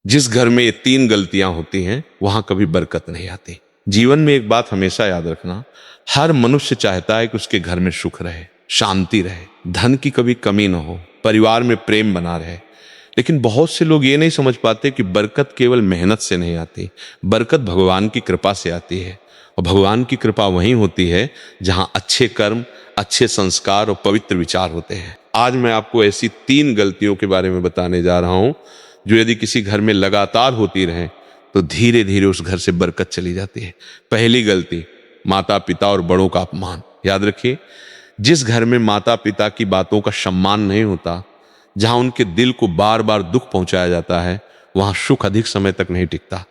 जिस घर में ये तीन गलतियां होती हैं वहां कभी बरकत नहीं आती। जीवन में एक बात हमेशा याद रखना, हर मनुष्य चाहता है कि उसके घर में सुख रहे, शांति रहे, धन की कभी कमी ना हो, परिवार में प्रेम बना रहे। लेकिन बहुत से लोग ये नहीं समझ पाते कि बरकत केवल मेहनत से नहीं आती, बरकत भगवान की कृपा से आती है। और भगवान की कृपा वहीं होती है जहां अच्छे कर्म, अच्छे संस्कार और पवित्र विचार होते हैं। आज मैं आपको ऐसी तीन गलतियों के बारे में बताने जा रहा हूं जो यदि किसी घर में लगातार होती रहें तो धीरे धीरे उस घर से बरकत चली जाती है। पहली गलती, माता पिता और बड़ों का अपमान। याद रखिए, जिस घर में माता पिता की बातों का सम्मान नहीं होता, जहां उनके दिल को बार बार दुख पहुंचाया जाता है, वहां सुख अधिक समय तक नहीं टिकता।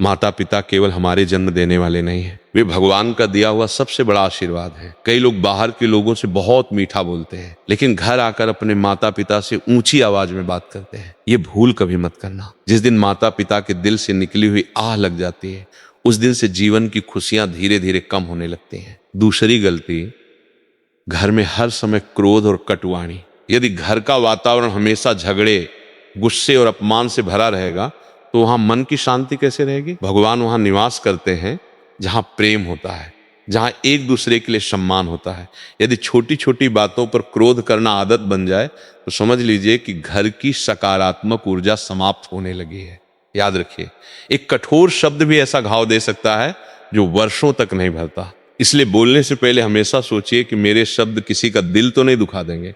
माता पिता केवल हमारे जन्म देने वाले नहीं है, वे भगवान का दिया हुआ सबसे बड़ा आशीर्वाद है। कई लोग बाहर के लोगों से बहुत मीठा बोलते हैं, लेकिन घर आकर अपने माता पिता से ऊंची आवाज में बात करते हैं। ये भूल कभी मत करना। जिस दिन माता पिता के दिल से निकली हुई आह लग जाती है, उस दिन से जीवन की खुशियां धीरे धीरे कम होने लगती हैं। दूसरी गलती, घर में हर समय क्रोध और कटुवाणी। यदि घर का वातावरण हमेशा झगड़े, गुस्से और अपमान से भरा रहेगा तो वहां मन की शांति कैसे रहेगी। भगवान वहां निवास करते हैं जहां प्रेम होता है, जहां एक दूसरे के लिए सम्मान होता है। यदि छोटी छोटी बातों पर क्रोध करना आदत बन जाए तो समझ लीजिए कि घर की सकारात्मक ऊर्जा समाप्त होने लगी है। याद रखिए, एक कठोर शब्द भी ऐसा घाव दे सकता है जो वर्षों तक नहीं भरता। इसलिए बोलने से पहले हमेशा सोचिए कि मेरे शब्द किसी का दिल तो नहीं दुखा देंगे।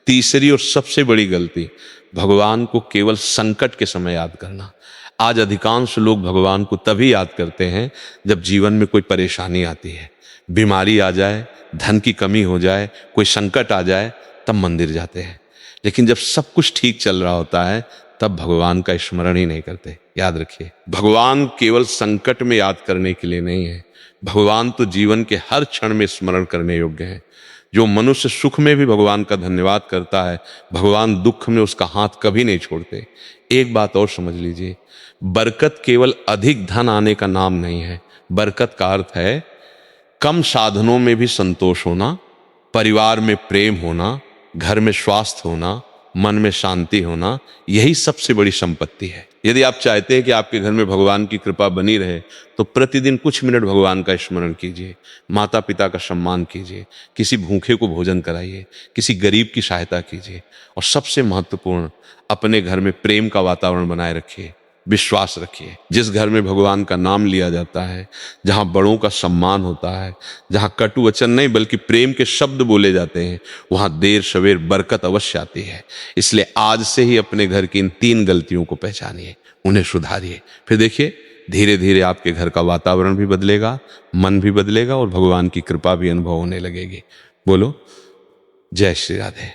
तीसरी और सबसे बड़ी गलती, भगवान को केवल संकट के समय याद करना। आज अधिकांश लोग भगवान को तभी याद करते हैं जब जीवन में कोई परेशानी आती है, बीमारी आ जाए, धन की कमी हो जाए, कोई संकट आ जाए, तब मंदिर जाते हैं। लेकिन जब सब कुछ ठीक चल रहा होता है तब भगवान का स्मरण ही नहीं करते। याद रखिए, भगवान केवल संकट में याद करने के लिए नहीं है, भगवान तो जीवन के हर क्षण में स्मरण करने योग्य है। जो मनुष्य सुख में भी भगवान का धन्यवाद करता है, भगवान दुख में उसका हाथ कभी नहीं छोड़ते। एक बात और समझ लीजिए, बरकत केवल अधिक धन आने का नाम नहीं है। बरकत का अर्थ है कम साधनों में भी संतोष होना, परिवार में प्रेम होना, घर में स्वास्थ्य होना, मन में शांति होना। यही सबसे बड़ी संपत्ति है। यदि आप चाहते हैं कि आपके घर में भगवान की कृपा बनी रहे तो प्रतिदिन कुछ मिनट भगवान का स्मरण कीजिए, माता पिता का सम्मान कीजिए, किसी भूखे को भोजन कराइए, किसी गरीब की सहायता कीजिए, और सबसे महत्वपूर्ण, अपने घर में प्रेम का वातावरण बनाए रखिए, विश्वास रखिए। जिस घर में भगवान का नाम लिया जाता है, जहां बड़ों का सम्मान होता है, जहां कटु वचन नहीं बल्कि प्रेम के शब्द बोले जाते हैं, वहां देर सवेर बरकत अवश्य आती है। इसलिए आज से ही अपने घर की इन तीन गलतियों को पहचानिए, उन्हें सुधारिए। फिर देखिए, धीरे धीरे आपके घर का वातावरण भी बदलेगा, मन भी बदलेगा और भगवान की कृपा भी अनुभव होने लगेगी। बोलो जय श्री राधे।